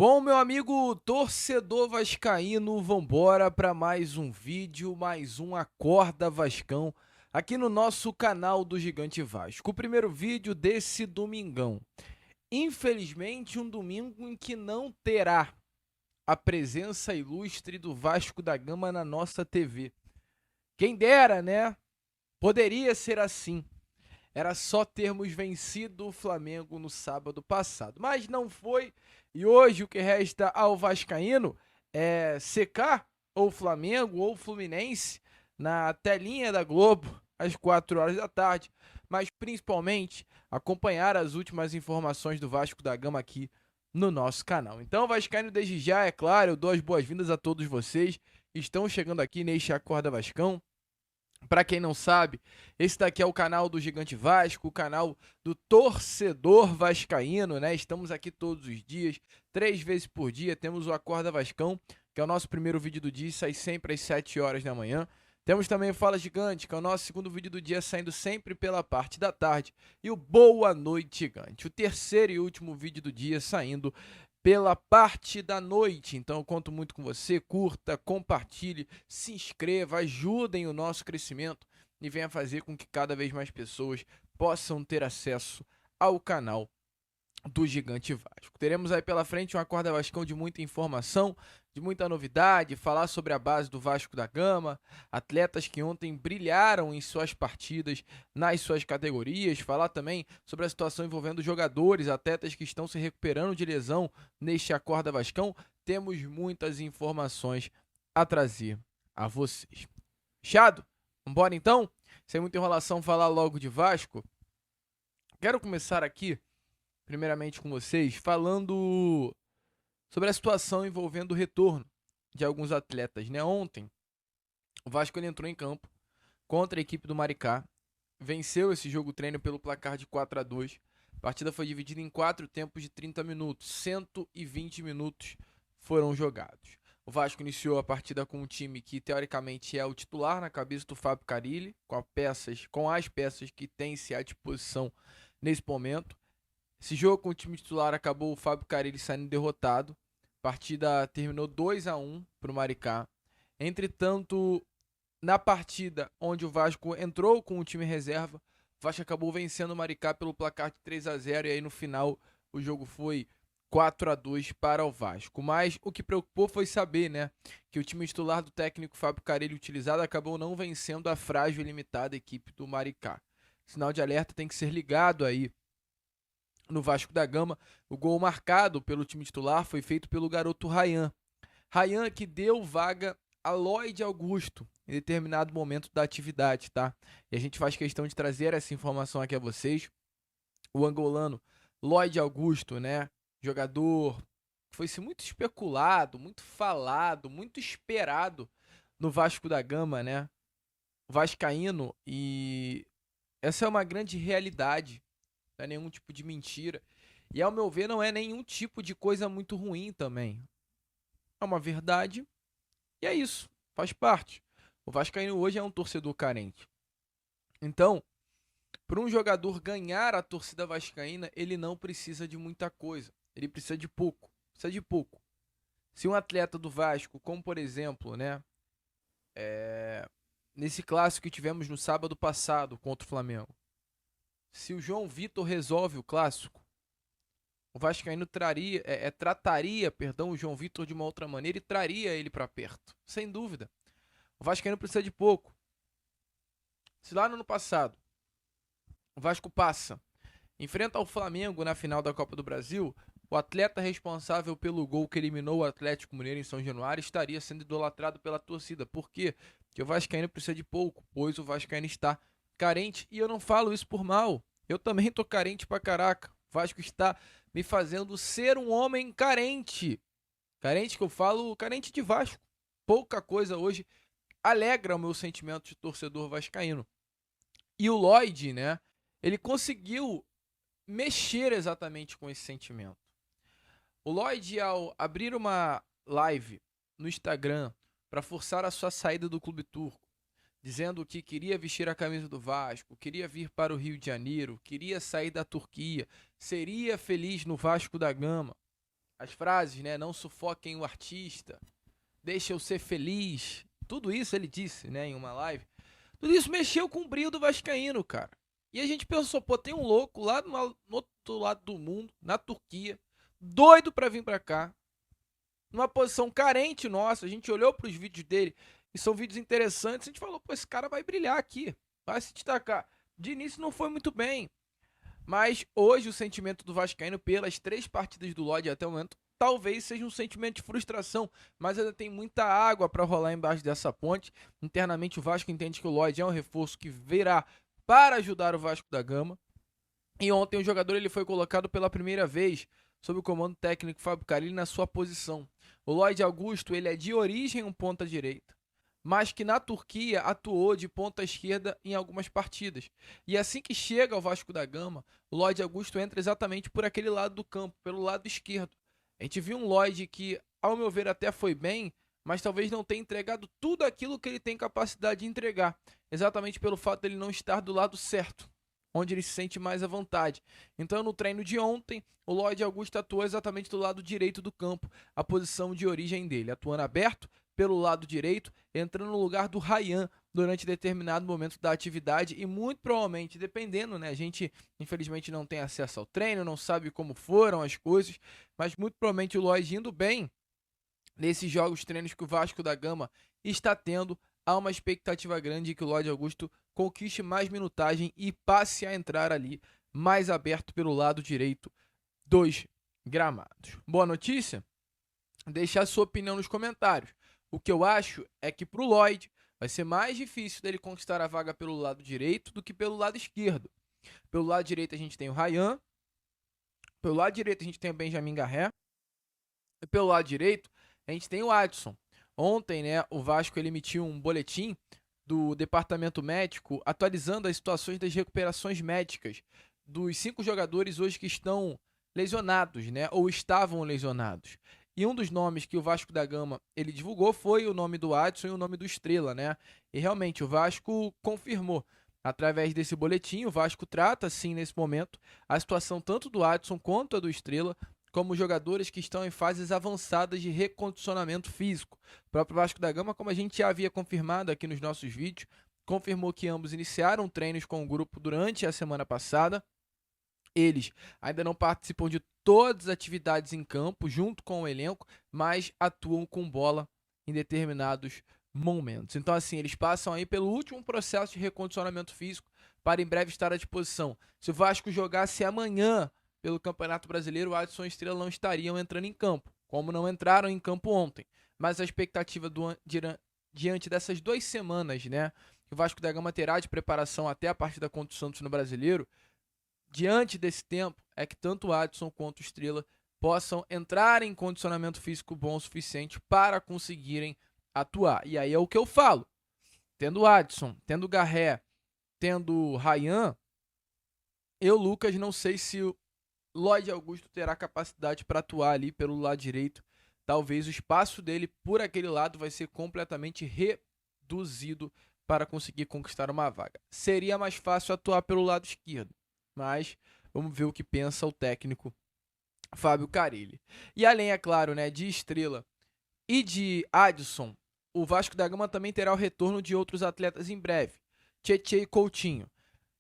Bom, meu amigo torcedor vascaíno, vambora para mais um vídeo, mais um Acorda Vascão, aqui no nosso canal do Gigante Vasco. O primeiro vídeo desse domingão. Infelizmente, um domingo em que não terá a presença ilustre do Vasco da Gama na nossa TV. Quem dera, né? Poderia ser assim. Era só termos vencido o Flamengo no sábado passado. Mas não foi. E hoje o que resta ao vascaíno é secar ou Flamengo ou Fluminense na telinha da Globo às 4 horas da tarde. Mas principalmente acompanhar as últimas informações do Vasco da Gama aqui no nosso canal. Então, vascaíno, desde já, é claro, eu dou as boas-vindas a todos vocês. Estão chegando aqui neste Acorda Vascão. Para quem não sabe, esse daqui é o canal do Gigante Vasco, o canal do torcedor vascaíno, né? Estamos aqui todos os dias, 3 vezes por dia. Temos o Acorda Vascão, que é o nosso primeiro vídeo do dia, sai sempre às 7 horas da manhã. Temos também o Fala Gigante, que é o nosso segundo vídeo do dia, saindo sempre pela parte da tarde. E o Boa Noite Gigante, o terceiro e último vídeo do dia, saindo pela parte da noite. Então eu conto muito com você, curta, compartilhe, se inscreva, ajudem o nosso crescimento e venha fazer com que cada vez mais pessoas possam ter acesso ao canal do Gigante Vasco. Teremos aí pela frente um Acorda Vascão de muita informação, de muita novidade, falar sobre a base do Vasco da Gama, atletas que ontem brilharam em suas partidas, nas suas categorias, falar também sobre a situação envolvendo jogadores, atletas que estão se recuperando de lesão neste Acorda Vascão. Temos muitas informações a trazer a vocês. Fechado? Vambora então? Sem muita enrolação, falar logo de Vasco. Quero começar aqui primeiramente com vocês, falando sobre a situação envolvendo o retorno de alguns atletas, né? Ontem, o Vasco ele entrou em campo contra a equipe do Maricá, venceu esse jogo treino pelo placar de 4-2. A partida foi dividida em 4 tempos de 30 minutos, 120 minutos foram jogados. O Vasco iniciou a partida com um time que teoricamente é o titular na cabeça do Fábio Carille, com as peças que tem-se à disposição nesse momento. Esse jogo com o time titular acabou o Fábio Carille saindo derrotado. A partida terminou 2-1 para o Maricá. Entretanto, na partida onde o Vasco entrou com o time reserva, o Vasco acabou vencendo o Maricá pelo placar de 3-0 e aí no final o jogo foi 4-2 para o Vasco. Mas o que preocupou foi saber, né, que o time titular do técnico Fábio Carille utilizado acabou não vencendo a frágil e limitada equipe do Maricá. Sinal de alerta tem que ser ligado aí no Vasco da Gama. O gol marcado pelo time titular foi feito pelo garoto Ryan. Ryan que deu vaga a Lloyd Augusto em determinado momento da atividade, tá? E a gente faz questão de trazer essa informação aqui a vocês. O angolano Lloyd Augusto, né? Jogador que foi muito especulado, muito falado, muito esperado no Vasco da Gama, né? Vascaíno, e essa é uma grande realidade, não é nenhum tipo de mentira. E ao meu ver, não é nenhum tipo de coisa muito ruim também. É uma verdade e é isso, faz parte. O Vascaíno hoje é um torcedor carente. Então, para um jogador ganhar a torcida vascaína, ele não precisa de muita coisa. Ele precisa de pouco. Precisa de pouco. Se um atleta do Vasco, como por exemplo, né, nesse clássico que tivemos no sábado passado contra o Flamengo, se o João Vitor resolve o clássico, o Vascaíno trataria, perdão, o João Vitor de uma outra maneira e traria ele para perto, sem dúvida. O Vascaíno precisa de pouco. Se lá no ano passado o Vasco passa, enfrenta o Flamengo na final da Copa do Brasil, o atleta responsável pelo gol que eliminou o Atlético Mineiro em São Januário estaria sendo idolatrado pela torcida. Por quê? Porque o Vascaíno precisa de pouco, pois o Vascaíno está carente. E eu não falo isso por mal. Eu também tô carente pra caraca. O Vasco está me fazendo ser um homem carente. Carente que eu falo, carente de Vasco. Pouca coisa hoje alegra o meu sentimento de torcedor vascaíno. E o Lloyd, né? Ele conseguiu mexer exatamente com esse sentimento. O Lloyd, ao abrir uma live no Instagram para forçar a sua saída do clube turco, dizendo que queria vestir a camisa do Vasco, queria vir para o Rio de Janeiro, queria sair da Turquia, seria feliz no Vasco da Gama. as frases, né? Não sufoquem o artista, deixa eu ser feliz. Tudo isso ele disse, né, em uma live. Tudo isso mexeu com o brilho do vascaíno, cara. E a gente pensou, pô, tem um louco lá no outro lado do mundo, na Turquia, doido pra vir pra cá, numa posição carente nossa. A gente olhou pros vídeos dele e são vídeos interessantes. A gente falou, pô, esse cara vai brilhar aqui, vai se destacar. De início não foi muito bem, mas hoje o sentimento do vascaíno pelas 3 partidas do Lodge até o momento talvez seja um sentimento de frustração, mas ainda tem muita água para rolar embaixo dessa ponte. Internamente o Vasco entende que o Lodge é um reforço que virá para ajudar o Vasco da Gama. E ontem o jogador ele foi colocado pela primeira vez sob o comando técnico Fábio Carilli na sua posição. O Lloyd Augusto ele é de origem um ponta direita, mas que na Turquia atuou de ponta esquerda em algumas partidas. E assim que chega ao Vasco da Gama, o Lloyd Augusto entra exatamente por aquele lado do campo, pelo lado esquerdo. A gente viu um Lloyd que, ao meu ver, até foi bem, mas talvez não tenha entregado tudo aquilo que ele tem capacidade de entregar, exatamente pelo fato de ele não estar do lado certo, onde ele se sente mais à vontade. Então, no treino de ontem, o Lloyd Augusto atuou exatamente do lado direito do campo, a posição de origem dele, atuando aberto pelo lado direito, entrando no lugar do Ryan durante determinado momento da atividade e muito provavelmente, dependendo, né, a gente infelizmente não tem acesso ao treino, não sabe como foram as coisas, mas muito provavelmente o Lloyd indo bem nesses jogos treinos que o Vasco da Gama está tendo, há uma expectativa grande de que o Lloyd Augusto conquiste mais minutagem e passe a entrar ali mais aberto pelo lado direito dos gramados. Boa notícia? Deixe a sua opinião nos comentários. O que eu acho é que para o Lloyd vai ser mais difícil dele conquistar a vaga pelo lado direito do que pelo lado esquerdo. Pelo lado direito a gente tem o Ryan, pelo lado direito a gente tem o Benjamin Garré, e pelo lado direito a gente tem o Adson. Ontem, né, o Vasco ele emitiu um boletim do departamento médico atualizando as situações das recuperações médicas dos 5 jogadores hoje que estão lesionados, né, ou estavam lesionados. E um dos nomes que o Vasco da Gama ele divulgou foi o nome do Adson e o nome do Estrela, né? E realmente o Vasco confirmou. Através desse boletim, o Vasco trata, sim, nesse momento, a situação tanto do Adson quanto a do Estrela, como jogadores que estão em fases avançadas de recondicionamento físico. O próprio Vasco da Gama, como a gente já havia confirmado aqui nos nossos vídeos, confirmou que ambos iniciaram treinos com o grupo durante a semana passada. Eles ainda não participam de todas as atividades em campo, junto com o elenco, mas atuam com bola em determinados momentos. Então, assim, eles passam aí pelo último processo de recondicionamento físico para em breve estar à disposição. Se o Vasco jogasse amanhã pelo Campeonato Brasileiro, o Adson e Estrela não estariam entrando em campo, como não entraram em campo ontem. Mas a expectativa diante dessas 2 semanas, né, que o Vasco da Gama terá de preparação até a partida contra o Santos no Brasileiro, diante desse tempo, é que tanto o Adson quanto o Estrela possam entrar em condicionamento físico bom o suficiente para conseguirem atuar. E aí é o que eu falo. Tendo o Adson, tendo o Garré, tendo o Ryan, eu, Lucas, não sei se o Lloyd Augusto terá capacidade para atuar ali pelo lado direito. Talvez o espaço dele por aquele lado vai ser completamente reduzido para conseguir conquistar uma vaga. Seria mais fácil atuar pelo lado esquerdo, mas vamos ver o que pensa o técnico Fábio Carilli. E além, é claro, né, de Estrela e de Adson, o Vasco da Gama também terá o retorno de outros atletas em breve. Tietê e Coutinho.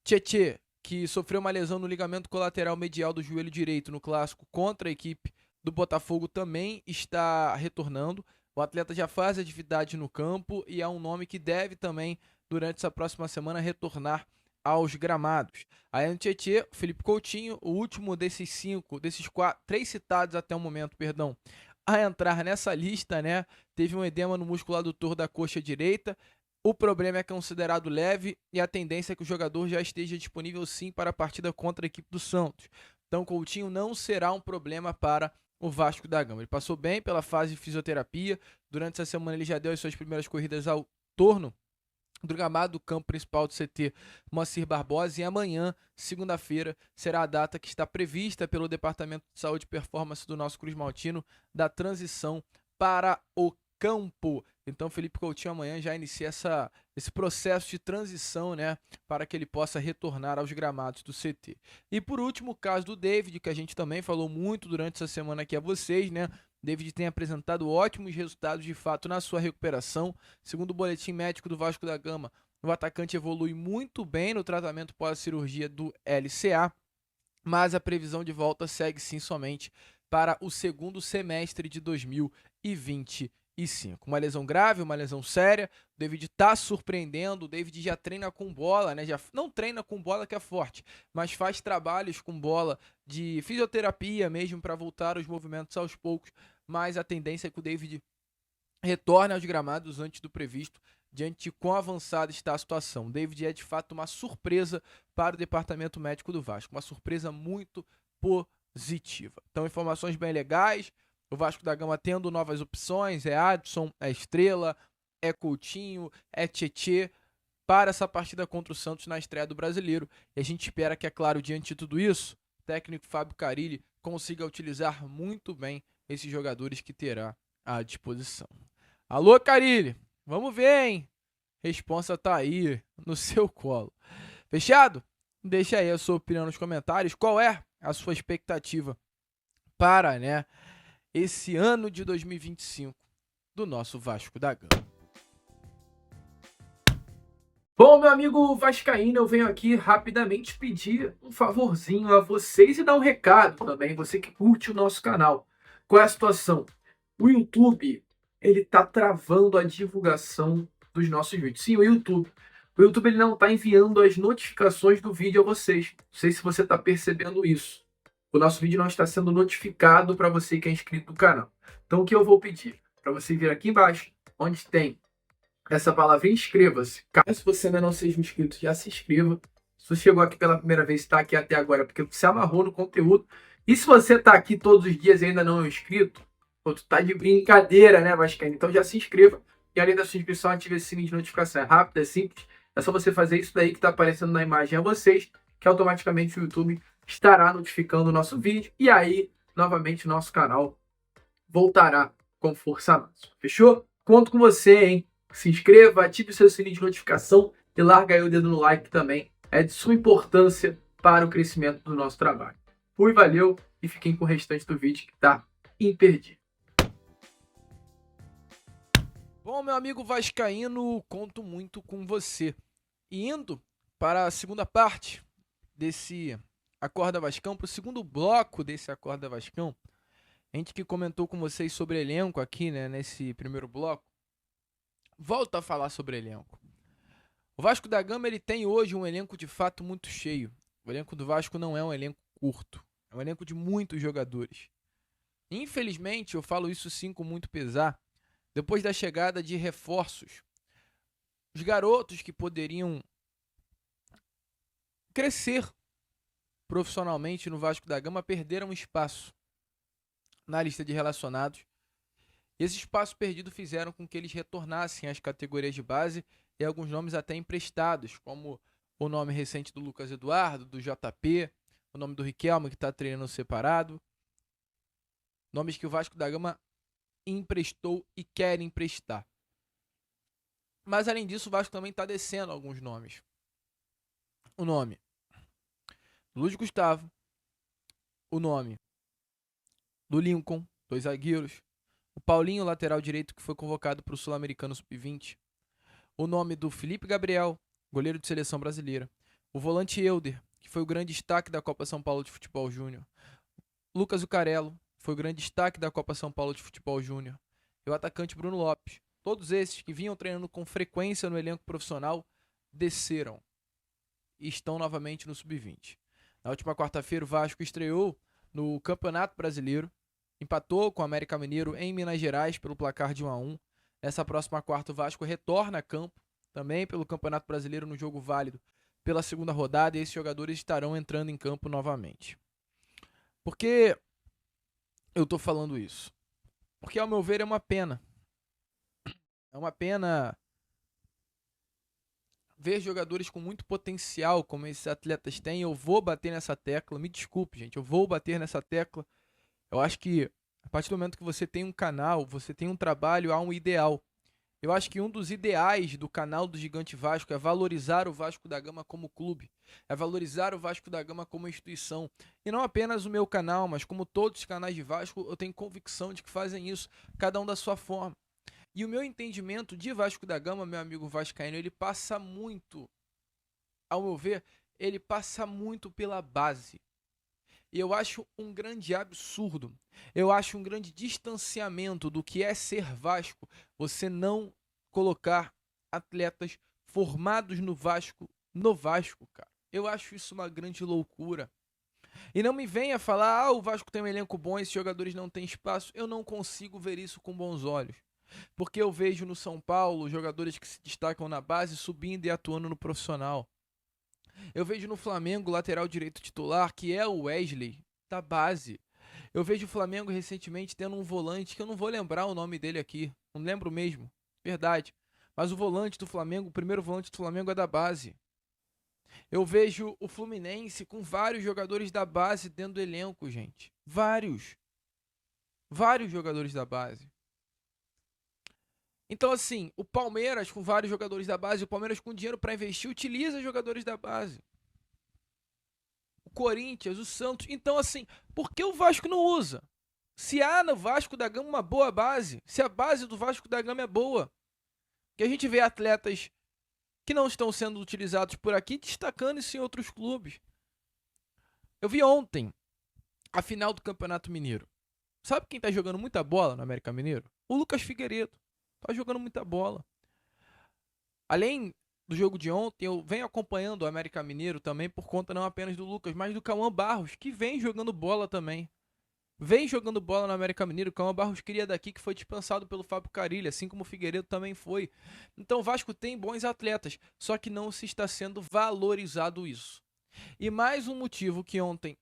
Tietê, que sofreu uma lesão no ligamento colateral medial do joelho direito no clássico contra a equipe do Botafogo, também está retornando. O atleta já faz atividade no campo e é um nome que deve também, durante essa próxima semana, retornar aos gramados. Aí no Tietê, Felipe Coutinho, o último desses 3 citados até o momento, a entrar nessa lista, né? Teve um edema no músculo adutor da coxa direita. O problema é considerado leve e a tendência é que o jogador já esteja disponível sim para a partida contra a equipe do Santos. Então Coutinho não será um problema para o Vasco da Gama. Ele passou bem pela fase de fisioterapia. Durante essa semana ele já deu as suas primeiras corridas ao torno do gramado do campo principal do CT Moacir Barbosa, e amanhã, segunda-feira, será a data que está prevista pelo Departamento de Saúde e Performance do nosso Cruz Maltino da transição para o campo. Então, Felipe Coutinho amanhã já inicia esse processo de transição, né, para que ele possa retornar aos gramados do CT. E por último, o caso do David, que a gente também falou muito durante essa semana aqui a vocês, né? David tem apresentado ótimos resultados de fato na sua recuperação. Segundo o boletim médico do Vasco da Gama, o atacante evolui muito bem no tratamento pós-cirurgia do LCA, mas a previsão de volta segue sim somente para o segundo semestre de 2025. Uma lesão grave, uma lesão séria. O David está surpreendendo. O David já treina com bola, né? Já não treina com bola que é forte, mas faz trabalhos com bola de fisioterapia mesmo para voltar os movimentos aos poucos. Mas a tendência é que o David retorne aos gramados antes do previsto, diante de quão avançada está a situação. O David é de fato uma surpresa para o departamento médico do Vasco, uma surpresa muito positiva. Então, informações bem legais. O Vasco da Gama tendo novas opções, é Adson, é Estrela, é Coutinho, é Tietê, para essa partida contra o Santos na estreia do Brasileiro. E a gente espera que, é claro, diante de tudo isso, o técnico Fábio Carille consiga utilizar muito bem esses jogadores que terá à disposição. Alô, Carille, vamos ver, hein? Responsa tá aí no seu colo. Fechado? Deixa aí a sua opinião nos comentários. Qual é a sua expectativa para, né, esse ano de 2025 do nosso Vasco da Gama? Bom, meu amigo vascaíno, eu venho aqui rapidamente pedir um favorzinho a vocês e dar um recado também, você que curte o nosso canal. Qual é a situação? O YouTube, ele tá travando a divulgação dos nossos vídeos. Sim, o YouTube. O YouTube ele não está enviando as notificações do vídeo a vocês. Não sei se você está percebendo isso. O nosso vídeo não está sendo notificado para você que é inscrito no canal. Então, o que eu vou pedir? Para você vir aqui embaixo, onde tem essa palavra inscreva-se. Caso você ainda não seja inscrito, já se inscreva. Se você chegou aqui pela primeira vez, está aqui até agora, porque você amarrou no conteúdo. E se você está aqui todos os dias e ainda não é inscrito, pô, tu tá de brincadeira, né, Vascaíno? Então já se inscreva. E além da sua inscrição, ative esse sininho de notificação. É rápido, é simples. É só você fazer isso daí que está aparecendo na imagem a vocês, que automaticamente o YouTube estará notificando o nosso vídeo. E aí, novamente, o nosso canal voltará com força máxima. Fechou? Conto com você, hein? Se inscreva, ative o seu sininho de notificação e larga aí o dedo no like também. É de suma importância para o crescimento do nosso trabalho. Fui, valeu e fiquem com o restante do vídeo que está imperdível. Bom, meu amigo vascaíno, conto muito com você. E indo para a segunda parte desse Acorda Vascão, para o segundo bloco desse Acorda Vascão, a gente que comentou com vocês sobre elenco aqui, né, nesse primeiro bloco, volta a falar sobre elenco. O Vasco da Gama ele tem hoje um elenco de fato muito cheio. O elenco do Vasco não é um elenco curto, é um elenco de muitos jogadores. Infelizmente, eu falo isso sim com muito pesar, depois da chegada de reforços, os garotos que poderiam crescer profissionalmente no Vasco da Gama perderam espaço na lista de relacionados. Esse espaço perdido fizeram com que eles retornassem às categorias de base e alguns nomes até emprestados, como o nome recente do Lucas Eduardo, do JP, o nome do Riquelme, que está treinando separado. Nomes que o Vasco da Gama emprestou e quer emprestar. Mas, além disso, o Vasco também está descendo alguns nomes. O nome Luiz Gustavo, o nome do Lincoln, 2 zagueiros, o Paulinho, lateral direito, que foi convocado para o Sul-Americano Sub-20, o nome do Felipe Gabriel, goleiro de seleção brasileira, o volante Elder, que foi o grande destaque da Copa São Paulo de Futebol Júnior, Lucas Zucarello, que foi o grande destaque da Copa São Paulo de Futebol Júnior, e o atacante Bruno Lopes. Todos esses que vinham treinando com frequência no elenco profissional desceram e estão novamente no Sub-20. Na última quarta-feira, o Vasco estreou no Campeonato Brasileiro, empatou com o América Mineiro em Minas Gerais pelo placar de 1-1. Nessa próxima quarta, o Vasco retorna a campo, também pelo Campeonato Brasileiro, no jogo válido pela segunda rodada, e esses jogadores estarão entrando em campo novamente. Por que eu estou falando isso? Porque, ao meu ver, é uma pena. É uma pena ver jogadores com muito potencial, como esses atletas têm. Eu vou bater nessa tecla, me desculpe, gente, eu vou bater nessa tecla. Eu acho que a partir do momento que você tem um canal, você tem um trabalho, há um ideal. Eu acho que um dos ideais do canal do Gigante Vasco é valorizar o Vasco da Gama como clube, é valorizar o Vasco da Gama como instituição. E não apenas o meu canal, mas como todos os canais de Vasco, eu tenho convicção de que fazem isso, cada um da sua forma. E o meu entendimento de Vasco da Gama, meu amigo vascaíno, ele passa muito, ao meu ver, ele passa muito pela base. E eu acho um grande absurdo, eu acho um grande distanciamento do que é ser Vasco, você não colocar atletas formados no Vasco, cara. Eu acho isso uma grande loucura. E não me venha falar, o Vasco tem um elenco bom, esses jogadores não têm espaço. Eu não consigo ver isso com bons olhos. Porque eu vejo no São Paulo jogadores que se destacam na base subindo e atuando no profissional. Eu vejo no Flamengo lateral direito titular, que é o Wesley, da base. Eu vejo o Flamengo recentemente tendo um volante, que eu não vou lembrar o nome dele aqui. Não lembro mesmo, verdade. Mas o volante do Flamengo, o primeiro volante do Flamengo é da base. Eu vejo o Fluminense com vários jogadores da base dentro do elenco, gente. Vários. Vários jogadores da base. Então, assim, o Palmeiras com vários jogadores da base, o Palmeiras com dinheiro para investir, utiliza jogadores da base. O Corinthians, o Santos. Então, assim, por que o Vasco não usa? Se há no Vasco da Gama uma boa base, se a base do Vasco da Gama é boa, que a gente vê atletas que não estão sendo utilizados por aqui, destacando isso em outros clubes. Eu vi ontem a final do Campeonato Mineiro. Sabe quem tá jogando muita bola no América Mineiro? O Lucas Figueiredo. Tá jogando muita bola. Além do jogo de ontem, eu venho acompanhando o América Mineiro também por conta não apenas do Lucas, mas do Cauã Barros, que vem jogando bola também. Vem jogando bola no América Mineiro. O Cauã Barros queria daqui, que foi dispensado pelo Fábio Carille, assim como o Figueiredo também foi. Então o Vasco tem bons atletas, só que não se está sendo valorizado isso. E mais um motivo que ontem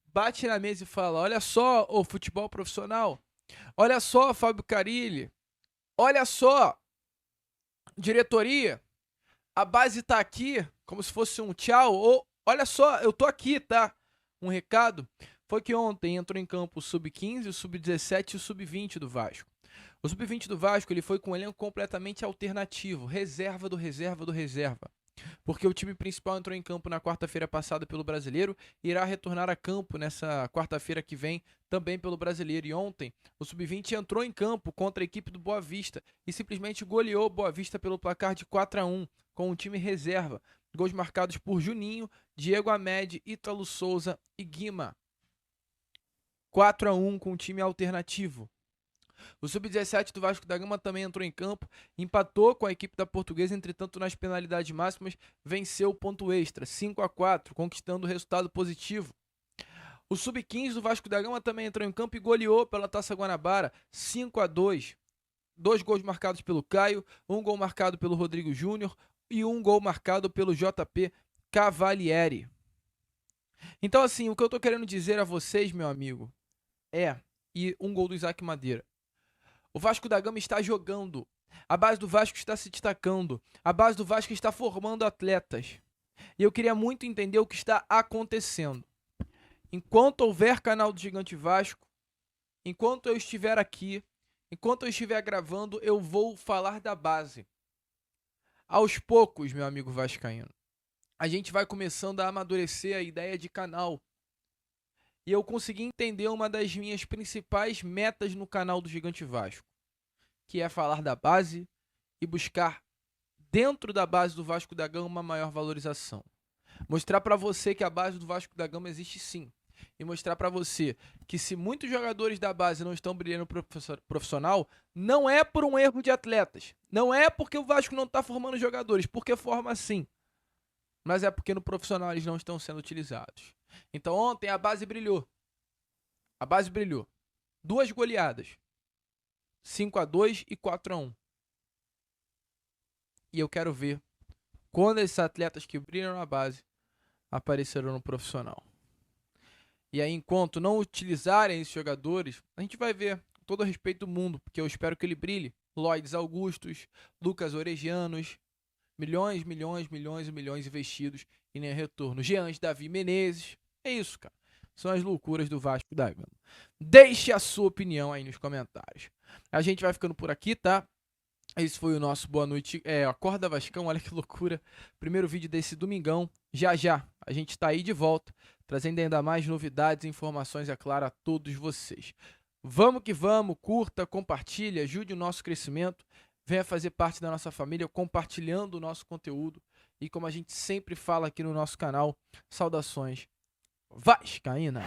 bate na mesa e fala: olha só o futebol profissional, olha só Fábio Carille, olha só diretoria, a base tá aqui, como se fosse um tchau, ou olha só, eu tô aqui, tá? Um recado. Foi que ontem entrou em campo o Sub-15, o Sub-17 e o Sub-20 do Vasco. O Sub-20 do Vasco ele foi com um elenco completamente alternativo, reserva do reserva do reserva. Porque o time principal entrou em campo na quarta-feira passada pelo Brasileiro e irá retornar a campo nessa quarta-feira que vem também pelo Brasileiro. E ontem o Sub-20 entrou em campo contra a equipe do Boa Vista e simplesmente goleou o Boa Vista pelo placar de 4-1 com o time reserva. Gols marcados por Juninho, Diego Amed, Ítalo Souza e Guima. 4-1 com o time alternativo. O Sub-17 do Vasco da Gama também entrou em campo, empatou com a equipe da Portuguesa, entretanto nas penalidades máximas venceu o ponto extra, 5-4, conquistando o resultado positivo. O Sub-15 do Vasco da Gama também entrou em campo e goleou pela Taça Guanabara, 5-2. 2 gols marcados pelo Caio, 1 gol marcado pelo Rodrigo Júnior e 1 gol marcado pelo JP Cavalieri. Então assim, o que eu tô querendo dizer a vocês, meu amigo, e 1 gol do Isaac Madeira. O Vasco da Gama está jogando. A base do Vasco está se destacando. A base do Vasco está formando atletas. E eu queria muito entender o que está acontecendo. Enquanto houver canal do Gigante Vasco, enquanto eu estiver aqui, enquanto eu estiver gravando, eu vou falar da base. Aos poucos, meu amigo vascaíno, a gente vai começando a amadurecer a ideia de canal. E eu consegui entender uma das minhas principais metas no canal do Gigante Vasco, que é falar da base e buscar dentro da base do Vasco da Gama uma maior valorização. Mostrar para você que a base do Vasco da Gama existe sim. E mostrar para você que se muitos jogadores da base não estão brilhando profissional, não é por um erro de atletas. Não é porque o Vasco não está formando jogadores, porque forma sim. Mas é porque no profissional eles não estão sendo utilizados. Então ontem a base brilhou. A base brilhou. 2 goleadas. 5-2 e 4-1. E eu quero ver quando esses atletas que brilham na base aparecerão no profissional. E aí, enquanto não utilizarem esses jogadores, a gente vai ver, com todo o respeito do mundo, porque eu espero que ele brilhe. Lloyds Augustos, Lucas Oregianos, milhões, milhões, milhões e milhões investidos e nem retorno. Jean Davi Menezes. É isso, cara. São as loucuras do Vasco da Gama. Deixe a sua opinião aí nos comentários. A gente vai ficando por aqui, tá? Esse foi o nosso Boa Noite, Acorda Vascão, olha que loucura. Primeiro vídeo desse domingão. Já já, a gente tá aí de volta, trazendo ainda mais novidades e informações, é claro, a todos vocês. Vamos que vamos, curta, compartilhe, ajude o nosso crescimento, venha fazer parte da nossa família compartilhando o nosso conteúdo. E como a gente sempre fala aqui no nosso canal, saudações vascaína!